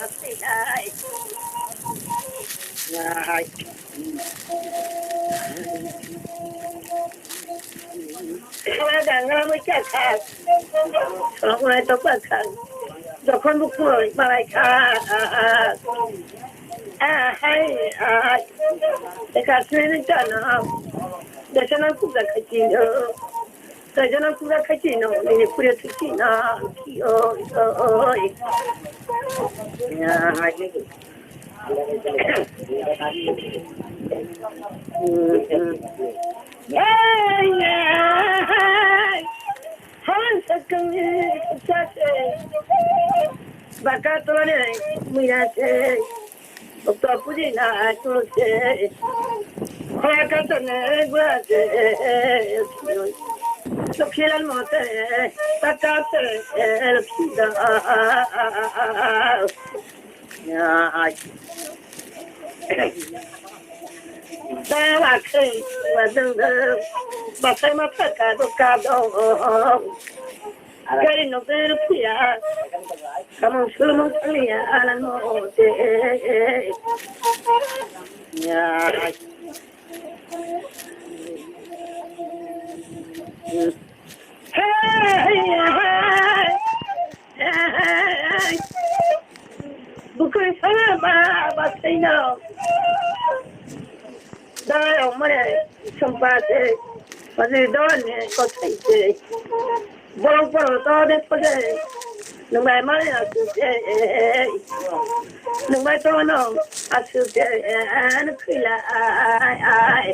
masih ay ay wala nga mo kakak so wala to kakak যখন মুখ মালাই খা high দেখা শুনে জানা দেশনা কুদা খাইছি দেশনা কুদা খাইছি না মানে পুরে খাইছি না কি ওই Baka tolone mirase to pujina tulse khaka tone guate to khilan mote takate el pida ya dawa kai wadang basai mata ka do ka do Kari no pero pia, kamu sulumu kaliya alam mo te, ya. Hey, bukan sama bahasa ini. Dah umur sempat, pada tahun ni kau cakap. Bolong to de pode nung mai mai asu nung mai to no asu an khila ai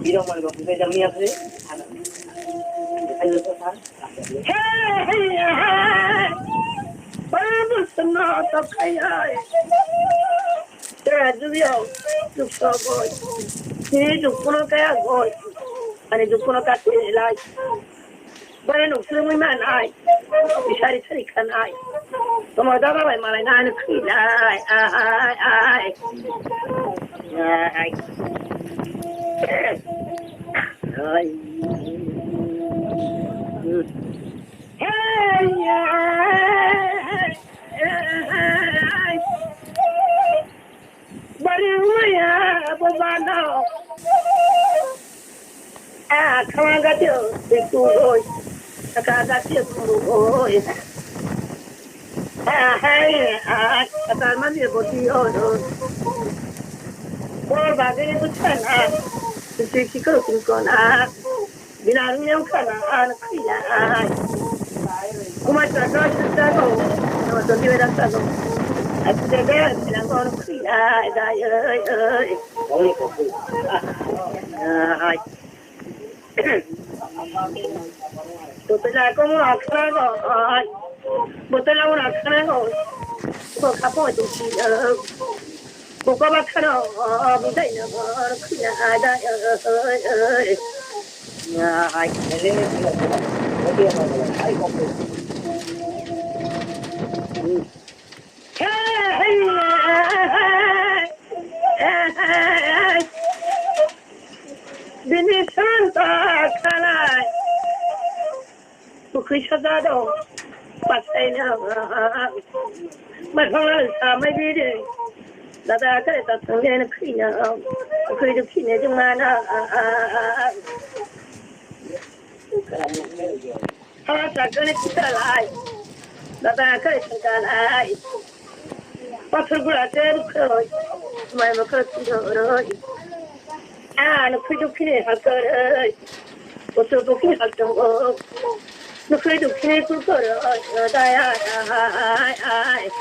biro mal go ke jami ase ayo to sar babu sana to khai ai tera jubio tu so boy Ini dukun kaya goy, ane dukun kate lai. Bare no sumi man ai, bisari sari kan ai. Tomo da ba malai na ane khila ai. Ai. Ai. Bare maya babana. Kawan dia itu oi, kata dia tu oi. Hai, kata mana dia boti oi. Kau bagai itu cina, sisi kau tingkona, bina ni yang kana anak kaya. Kuma cakap cakap tu, nama tu dia dah cakap. Aku jaga bilang kau anak kaya, dah oi. Hai. Botella como akhana ai botella una akhana ko ko kapo tu si ko ko ba khana bu dai na khina ada ya ai le ai ko Bini Santa Kalai Bukishadado Pasena Matonal Samay Bidi Dada Kata Tangena Kina Kudu Kina Jumana Hata Gani Kalai Dada Kata Kalai Patugula Terkoi My Makati no kudu kine hakar oto to kine hakar no kudu kine kulkar daya ai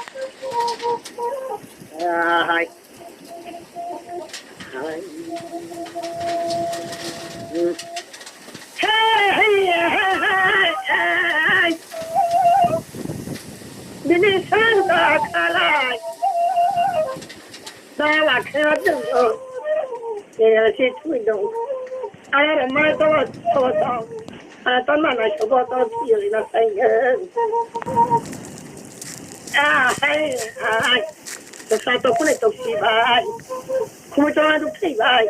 Bini Santa Kalai Daya Kaya Kaya si tuwidong Ay, may tawag Tama na siya ba ito sili na sa inyo Ay Nasato ko na ito si Bay Kumito na ito si Bay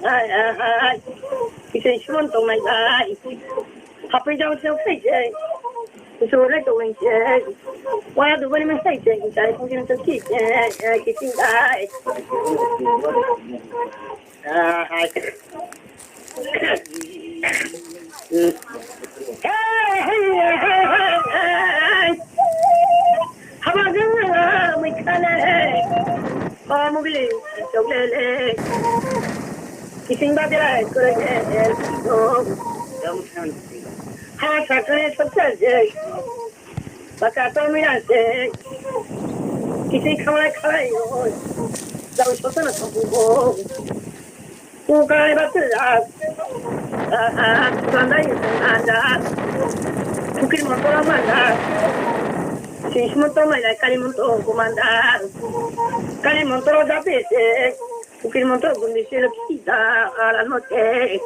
Ay Isa isyon itong may Bay Happy Jones no face, so let go in check. Why are the women say, I put him to keep, kissing die. How about you? We can't. Oh, mobile, so late. Kissing by the light, good again. How Saturday success. Baka to mi ase. Kissing come like I. That was what I was. Who got about that? Sunday and that. Cooking motor man. Sismonto mai la Kalimonto comandar. Kalimonto da pese. Kilimonto gundi la pista alla notte.